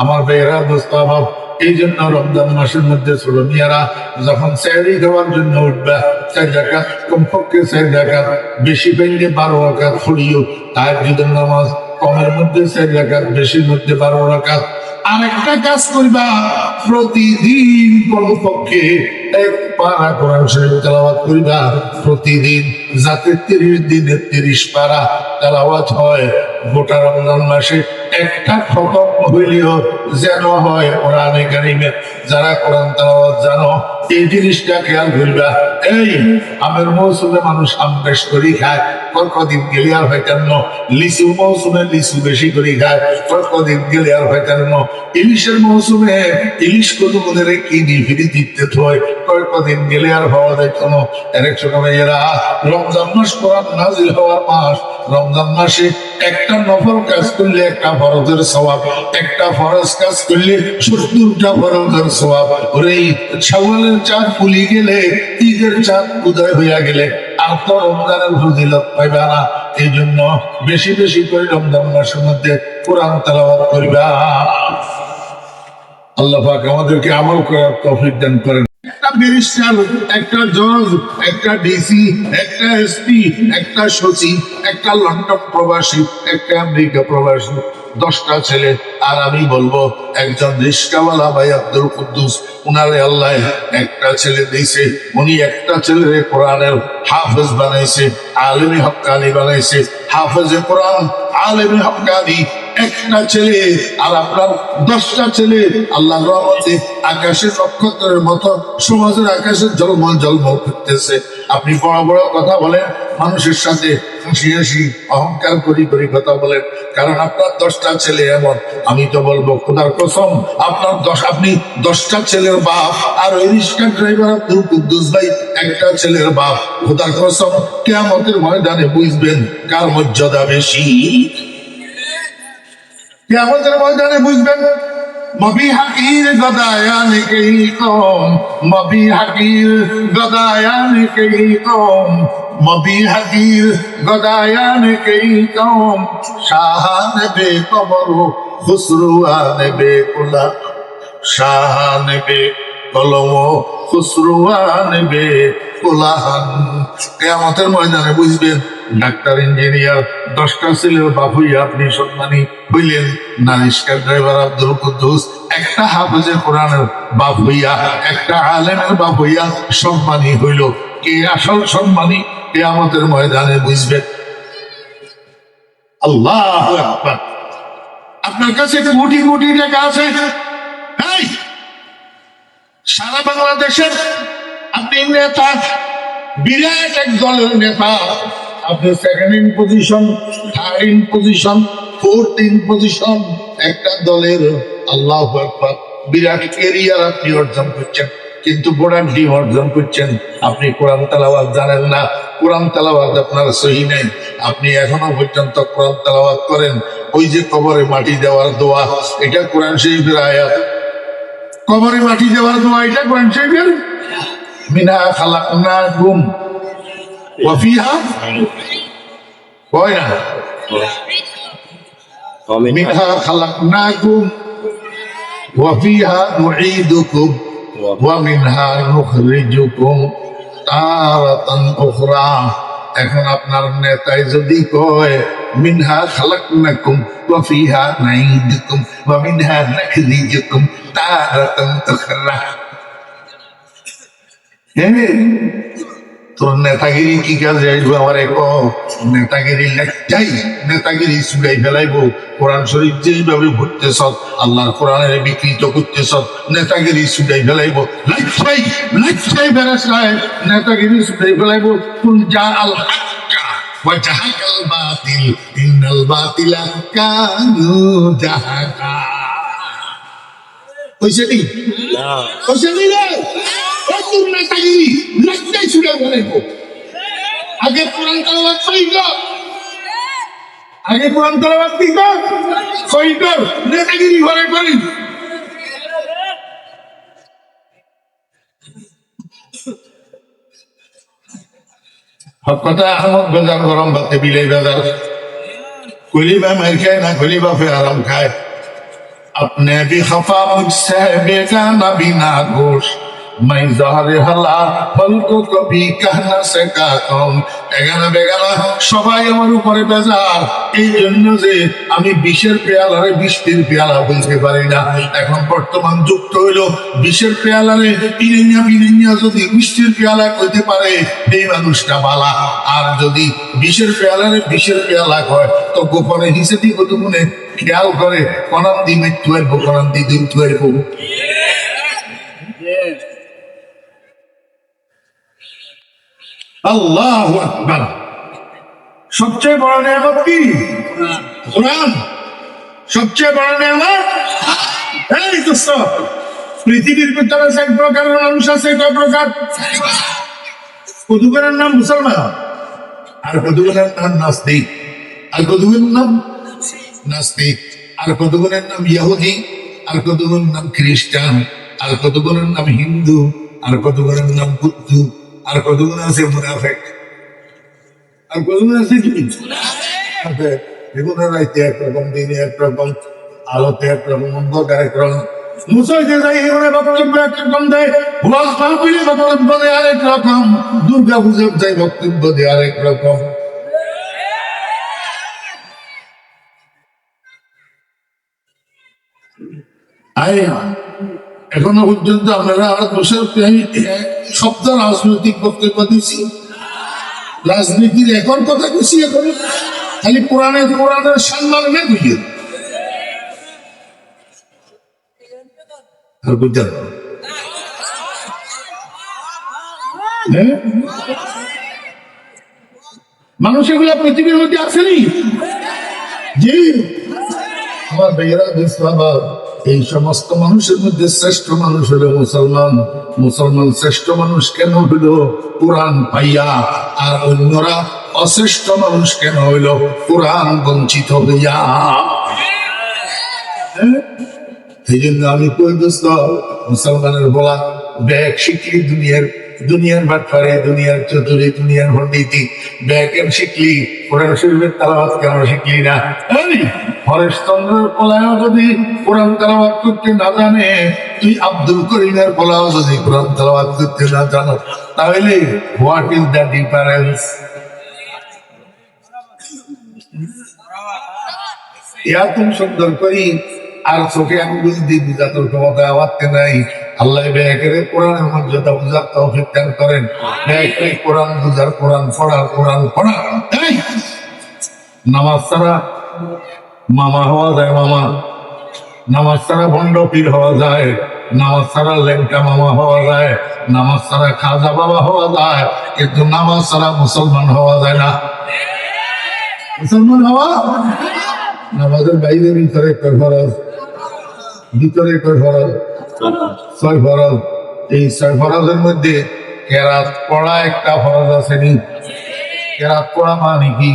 আমার ভাইয়েরা দোস্ত অভাব, এই জন্য রমজান মাসের মধ্যে ছোট মেয়েরা যখন সেহরি খাওয়ার জন্য উঠবে 4 রাকাত, কমপক্ষে 4 রাকাত, বেশি পাইলে 12 রাকাত পড়িও। তাহাজ্জুদের নামাজ কমের মধ্যে 4 রাকাত, বেশির মধ্যে 12 রাকাত। আর একটা কাজ করবা, প্রতিদিন কমপক্ষে 1 পারা কোরআন শরীফ তেলাওয়াত করবা প্রতিদিন, যাতে 30 দিনে 30 পারা তেলাওয়াত হয়। গোটা রমজান মাসে একটা খতম হইলেও যেন হয় কোরআনে কারিমের। যারা কোরআন তেলাওয়াত জানো, এই জিনিসটা খেয়াল করবা। এই আমের মৌসুমে মানুষ আম বেশ করে খায়, কদিন গেলে আর হয়তান্ন। লিচু মৌসুমে লিচু বেশি করে খায়, কদিন গেলে আর হয়তান্ন। ইলিশের মৌসুমে ইলিশ কতগুলোরে কিনি ফিরি দিতে হয়, কদিন গেলে আর হওয়া যাইত না। এক ছোট ভাইয়েরা, রমজান মাস কোরআন নাজিল হওয়ার মাস। রমজান মাসে একটা নফল কাজ করলে একটা ফরজের সওয়াব, একটা ফরজ কাজ করলে 70টা ফরজের সওয়াব। ওরে শাওয়ালের চাঁদ ফুলি গেলে, ঈদের চাঁদ উদয় হইয়া গেলে আর তো রমজানের ফজিলত পাইবা না। এই জন্য বেশি বেশি করে রমজান মাসের মধ্যে কোরআন তেলাওয়াত করবা। আল্লাহ পাক আমাদেরকে আমল করার তৌফিক দান করেন। একটা ব্যারিস্টার, একটা জজ, একটা ডিসি, একটা এসপি, একটা সচিব, একটা লন্ডন প্রবাসী, একটা আমেরিকা প্রবাসী, 10টা ছেলে। আর আমি বলবো একজন রিস্কাওয়ালা ভাই আব্দুল কুদ্দুস, উনারে আল্লাহ একটা ছেলে দিয়েছে। উনি একটা ছেলের কোরআনের হাফেজ বানাইছে, আলেমে হক্কানি বানাইছে। হাফেজে কোরআন, আলেমে হক্কানি একটা ছেলে। আর আপনার 10টা ছেলে আল্লাহর রহমতে আকাশের নক্ষত্রের মতো সমাজের আকাশে ঝলমল ঝলমল করতেছে। আপনি বড় বড় কথা বলেন, মানুষের সাথে হাসি হাসি অহংকার করি করি কথা বলেন, কারণ আপনার 10টা ছেলে এমন। আমি তো বলবো খোদার কসম, আপনি 10টা ছেলের বাপ। আর ওই রিক্সা ড্রাইভার আব্দুল কুদ্দুস ভাই একটা ছেলের বাপ। খোদার কসম, কিয়ামতের ময়দানে বুঝবেন কার মর্যাদা বেশি। কিয়ামতের ময়দানে বুঝবেন। মবি হাকির গদায়ান কেই কম, মবি হাকির গদায়ান কেই কম, মবি হাকির গদায়ান কেই কম। শাহান বে কমর খুসরুয়ান বে কুলা, শাহান বে কলম খুসরুয়ান বে কুলাহান। কিয়ামতের ময়দানে বুঝবেন ডাক্তার, ইঞ্জিনিয়ার, 10টা ছেলের বাপ হইয়া আপনি সম্মানী হইলেন না। রিক্সা ড্রাইভার আব্দুল কুদ্দুস একটা হাফেজে কোরআনের বাপ হইয়া, একটা আলেমের বাপ হইয়া সম্মানী হইল। কে আসল সম্মানী কিয়ামতের ময়দানে বুঝবেন। আল্লাহু আকবার। আপনার কাছে কোটি কোটি টাকা আছে, সারা বাংলাদেশের আপনি নেতা, বিরাট এক দলের নেতা। আপনি 2nd in position, 3rd in position, 4th in position একটা দলের। আল্লাহু আকবার। বিরাট ক্যারিয়ার আপনি অর্জন করছেন, কিন্তু বোড়ান্টি অর্জন করছেন। আপনি কোরআন তেলাওয়াত জানেন না, কোরআন তেলাওয়াত আপনার সহি নেই। আপনি এখনো পর্যন্ত কোরআন তেলাওয়াত করেন। ওই যে কবরে মাটি দেওয়ার দোয়া, এটা কোরআন শরীফের আয়াত। কবরে মাটি দেওয়ার দোয়া, এটা কোরআন শরীফের। মিনহা খালাকনাকুম ওয়া ফিহা, কয় না, মিনহা খালাকনাকুম ওয়া ফিহা নুঈদুকুম ওয়া মিনহা নুখরিজুকুম তারাতান উখরা। এখন আপনার নেতাই যদি কয় মিনহা খালাকনাকুম ওয়া ফিহা নুঈদুকুম ওয়া মিনহা নুখরিজুকুম তারাতান উখরা, তোর নেতাগিরি কি কাজে আসবো? আমার নেতাগিরি লেখটাই, নেতাগিরি চুড়াই ফেলাইবো। কোরআন শরীফ যেইভাবে ভরতেছ, আল্লাহর কোরআনের বিকৃত করতেছ, নেতাগিরি চুড়াই ফেলাইবো। লেখটাই বেড়ায় নেতাগিরি চুড়াই ফেলাইবো। কুল জা আল হাক্কা ওয়া জাহাকাল বাতিল ইন্নাল বাতিলা কানু জাহাকা। কইছে নি? না কইছে নি রে? নেতাগিরি লেখটাই চুড়াই ফেলাইবো। আগে কোরআন তেলাওয়াত সহি কর, আগে কোরআন তেলাওয়াত কি কর, সহি কর। নেতাগিরি ঘরে করি। হক কথা আহমদ বেজার গরম ভাতে বিলাই বেজার। কইলি বা মার খায় না, কইলি বা ফের আরাম খায়। अपने भी खफा मुझसे बेगाना बिना गोश मैं ज़हर हला फल को कभी कह ना सका कौन এগানা বেগানা সবাই আমার উপরে বেজার এই জন্য যে আমি বিষের পেয়ালারে বৃষ্টির পেয়ালা বলতে পারি না এখন বর্তমান যুক্ত হইল বিষের পেয়ালারে পিনিয়া যদি বৃষ্টির পেয়ালা কইতে পারে এই মানুষটা বালা আর যদি বিষের পেয়ালারে বিষের পেয়ালা কয় তো গোপনে হিসেবে কত মনে খেয়াল করে কনান দি মৃত্যু এর কনান দি দিন তুয়ের আল্লাহু আকবার সবচেয়ে বড় নিয়ামত কি কোরআন সবচেয়ে বড় নিয়ামত এই দোস্ত পৃথিবীর ভিতরে এক প্রকারের মানুষ আছে কয় প্রকার কতগুলোর নাম মুসলমান আর কতগুলোর নাম নাস্তিক আর কতগুলোর নাম নাস্তিক আর কতগুলোর নাম ইহুদি আর কতগুলোর নাম খ্রিস্টান আর কতগুলোর নাম হিন্দু আর কতগুলোর নাম বুদ্ধ আর কতগুলো আছে মুনাফিক আর কতগুলো আছে কি এগুলো রাইতে একরকম দিনে একরকম আলোতে একরকম অন্ধকার একরকম মুসলতে যাই এগুলো বক্তব্য একরকম দেয় ওয়াজ মাহফিলে বক্তব্য দেয় আরেক রকম দুর্গা পূজার যাই বক্তব্য দেয় আরেক রকম এখনো পর্যন্ত আপনারা শব্দ রাজনৈতিক বক্তব্য দিচ্ছি রাজনীতির এখন কথা খুশি এখন খালি কোরআনের সম্মান না বুঝিয়ে আর বুঝতে মানুষ এগুলা পৃথিবীর মধ্যে আসেনি জি আমার ভাইয়েরা ইসলামাবাদ এই সমস্ত মানুষের মধ্যে শ্রেষ্ঠ মানুষ হলো মুসলমান মুসলমান শ্রেষ্ঠ মানুষ কেন হইল কোরআন পাইয়া আর অন্যরা অশ্রেষ্ঠ মানুষ কেন হইল কোরআন বঞ্চিত হইয়া এই জন্য আমি কই দোস্ত মুসলমানের বলা ব্যাগ শিখলি দুনিয়ার বাটপারে দুনিয়ার চতুরি দুনিয়ার পণ্ডিতি ব্যাগের শিখলি কোরআন শরীফের তালাওয়াত কেন শিখলি না হরেশচন্দ্রের পোলাও যদি কোরআন তালাওয়াত করতে না জানে তুই আব্দুল করিমের পোলাও যদি কোরআন তালাওয়াত করতে না জানো তাহলে হোয়াট ইজ দ্য ডিফারেন্স এরকম সুন্দর করি আর চোখে আঙ্গুল দিয়ে বুঝানোর ক্ষমতা আওয়াজতে নাই আল্লাহ ব্যাগের কোরআনের মর্যাদা বুঝার তৌফিক দান করেন ব্যাগের কোরআন বুঝার কোরআন পড়া নামাজ ছাড়া মামা হওয়া যায় মামা নামাজ ছাড়া ভণ্ড পীর হওয়া যায় নামাজ ছাড়া লেঙ্কা মামা হওয়া যায় নামাজ ছাড়া খাজা বাবা হওয়া যায় কিন্তু নামাজ ছাড়া মুসলমান হওয়া যায় না মুসলমান হওয়া নামাজের বাইরে ভিতরে একটা ফরজ ভিতরে একটা ফরজ ছয় ফরজ এই ছয় ফরজের মধ্যে কেরাত পড়া একটা ফরজ আছে নি কেরাত পড়া মানে কি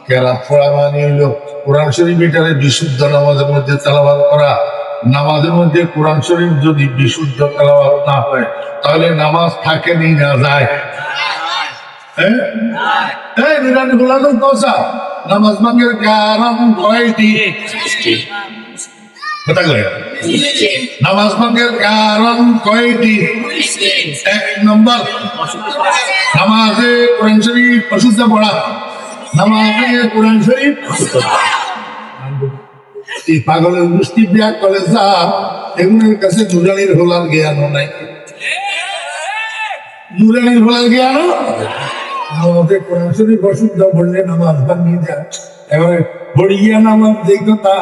কেরাত পড়া মানে হইল কোরআন শরীফ এটারে বিশুদ্ধ নামাজের মধ্যে তেলাওয়াত করা নামাজের মধ্যে কোরআন শরীফ যদি বিশুদ্ধ তেলাওয়াত না হয় তাহলে নামাজ থাকে নি না যায় নামাজ ভাঙের কারণ কয়টি নামাজ ভাঙের কারণ কয়টি এক নম্বর নামাজে কোরআন শরীফ অশুদ্ধ পড়া নামাজে কোরআন শরীফ এই পাগলের গোষ্ঠী ব্যাগ করে যা এগুলোর কাছে নুরানির হোলার জ্ঞানও নাই নুরানির হোলার জ্ঞানও আমাদের কোরআন শরীফ অশুদ্ধ পড়লে নামাজ ভাঙিয়ে যায় এবারে হরিয়া নামাজ যেই কথা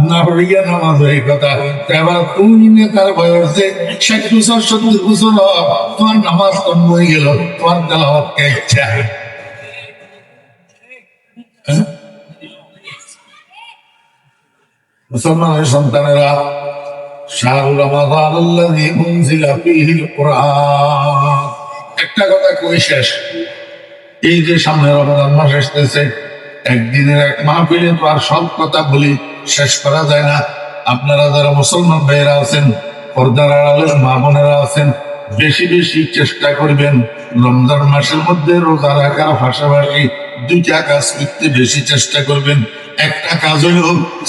না হরিয়া নামাজ এই কথা এবার তুমি তার বয়সে 60 বছর 70 বছর তোমার নামাজ কম হয়ে গেল তোমার তেলাওয়াত কে ইচ্ছা মুসলমানের সন্তানেরা শাহরুর রমাদান আল্লাযী উনজিলা ফীহিল কুরআন একটা কথা কই শেষ এই যে সামনে রমজান মাস আসতেছে একদিনের এক মাহফিলে তো আর সব কথা বলি শেষ করা যায় না আপনারা যারা মুসলমান ভাইয়েরা আছেন পর্দার আড়ালের মা বোনেরা আছেন বেশি বেশি চেষ্টা করবেন রমজান মাসের মধ্যে রোজা রাখার পাশাপাশি দুইটা কাজ করতে বেশি চেষ্টা করবেন একটা কাজ হইল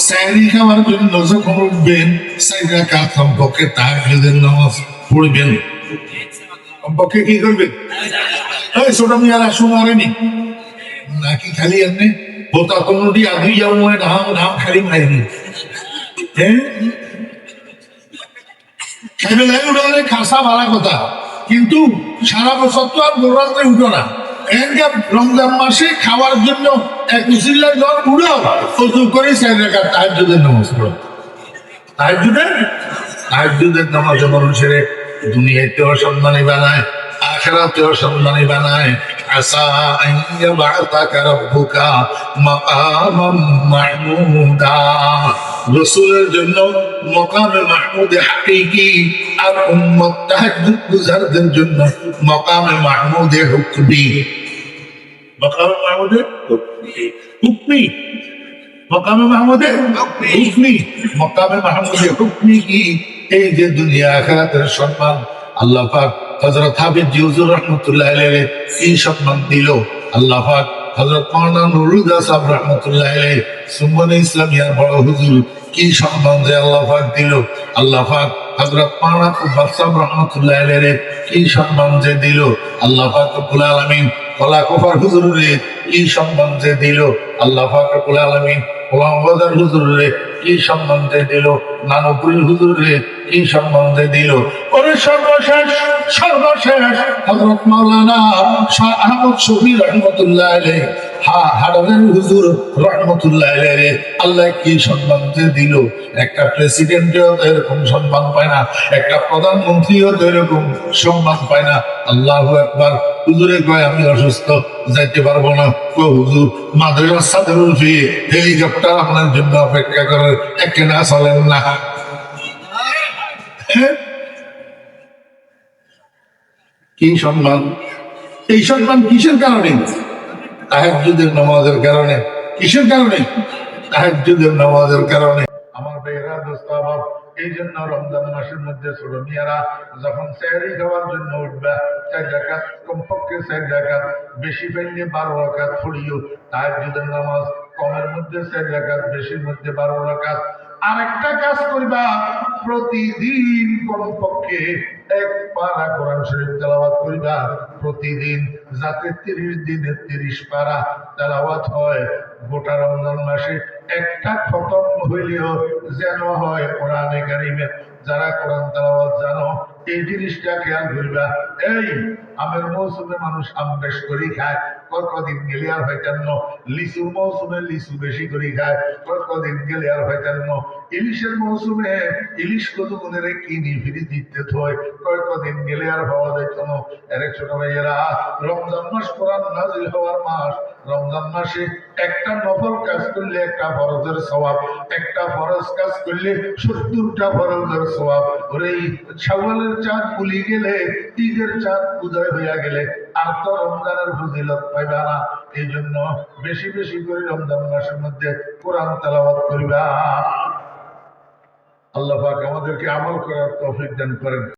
সাহরি খাওয়ার জন্য যখন উঠবেন 4 রাকাত কমপক্ষে তাহাজ্জুদের নামাজ পড়বেন। কমপক্ষে কি করবেন? এই ছোট মিয়ারা শুনারেনি নাকি খালি এমনি বোতা কোনটি আদুই যাও মনে ঢাম ঢাম খালি মাইনি হ্যাঁ খাইবে লাগে উঠে খাসা ভালো কথা, কিন্তু সারা বছর তো আর বোরাতে উঠো না। এখানকার রমজান মাসে খাওয়ার জন্য এক উসিল্লার জল উড়ো অজু করে 4 রাকাত তাহাজ্জুদের নামাজ পড়ো। তাহাজ্জুদের নামাজে মানুষের দুনিয়াতেও সম্মানী বানায়, আখিরাতেও সম্মানী বানায়। আসা আন ইয়াবআসাকা রাব্বুকা মাকামান মাহমুদা, রাসূলের জন্য মাকামে মাহমুদে হাকিকি, আর উম্মত তাহাজ্জুদ গুজারদের জন্য মাকামে মাহমুদে হুকমি। মাকামে মাহমুদে হুকমি, মকামে মাহমুদে হুকমি, মকামে মাহমুদে হুকমি কি? এই যে দুনিয়া আখিরাতের সম্মান আল্লাহ পাক হযরত হাবিব হুজুর রাহমাতুল্লাহ আলাইহি এই সম্মান দিল। আল্লাহ পাক হযরত মাওলানা নুরুল হুদা সাহেব রাহমাতুল্লাহ আলাইহি সুন্নাত ইসলামিয়ার বড় হুজুর কি সম্মান যে আল্লাহ পাক দিল। আল্লাহ পাক হযরত মাওলানা কুব্বা সাহেব রাহমাতুল্লাহ আলাইহি কি সম্মান যে দিল। আল্লাহ পাক রব্বুল আলামিন কলা কুফার হুজুরের কি সম্মান যে দিল। আল্লাহ পাক রব্বুল আলামিন ওয়াঙ্গদার হুজুরে কি সম্বন্ধে দিল, নানপুরি হুজুরে কি সম্বন্ধে দিল। ওরে সর্বশেষ হযরত মাওলানা শাহ আহমদ শফি রাহমাতুল্লাহ আলাইহি হাডারের হুজুর রাহমাতুল্লাহ আলাইহি আল্লাহ কি সম্বন্ধে দিল। একটা প্রেসিডেন্টও এরকম সম্মান পায় না, একটা প্রধানমন্ত্রীও এরকম সম্মান পায় না। আল্লাহু আকবার। হুজুরে কয় আমি অসুস্থ যাইতে পারবো না। কো হুজুর মাদ্রাসার ছাদের উপরে হেলিকপ্টার আপনার জন্য অপেক্ষা করে, একে না চলেন না। কি সম্মান! এই সম্মান কিসের কারণে? তাহাজ্জুদের নামাজের কারণে। কিসের কারণে? তাহাজ্জুদের নামাজের কারণে। আমার ভাইয়েরা, দোস্ত আমার, এই জন্য রমজান মাসের মধ্যে ছোট মিয়ারা যখন সেহরি খাওয়ার জন্য উঠবে 4 রাকাত কমপক্ষে 4 রাকাত, বেশি পাইলে 12 রাকাত পড়িও তাহাজ্জুদের নামাজ। কমের মধ্যে 4 রাকাত, বেশির মধ্যে 12 রাকাত। আরেকটা কাজ করবা, প্রতিদিন কমপক্ষে 1 পারা কোরআন শরীফ তেলাওয়াত করবা প্রতিদিন, যাতে 30 দিনে 30 পারা তেলাওয়াত হয়। গোটা রমজান মাসে একটা খতম হইলেও যেন হয় কোরআনে কারিমে। যারা কোরআন তেলাওয়াত জানো এই জিনিসটা খেয়াল করবা। এই আমের মৌসুমে মানুষ আম বেশ করে খায়, কদিন গেলে আর হয়তেন লিচুর মৌসুমে লিচু বেশি করে খায়, কদিন গেলে আর হয়তেন ইলিশের মৌসুমে ইলিশ কত মনের কিনি ফিরি দিতে হয়, কদিন গেলে আর হওয়া যাইত না। এর ছোট ভাইয়েরা, রমজান মাস কোরআন নাজিল হওয়ার মাস। রমজান মাসে একটা নফল কাজ করলে একটা ফরজের সওয়াব, একটা ফরজ কাজ করলে 70টা ফরজের সওয়াব। ওরে শাওয়ালের চাঁদ পুলি গেলে, ঈদের চাঁদ উদয় হইয়া গেলে আর তো রমজানের ফজিলত পাইবা না। এই জন্য বেশি বেশি করে রমজান মাসের মধ্যে কোরআন তেলাওয়াত করিবা। আল্লাহ পাক আমাদেরকে আমল করার তৌফিক দান করেন।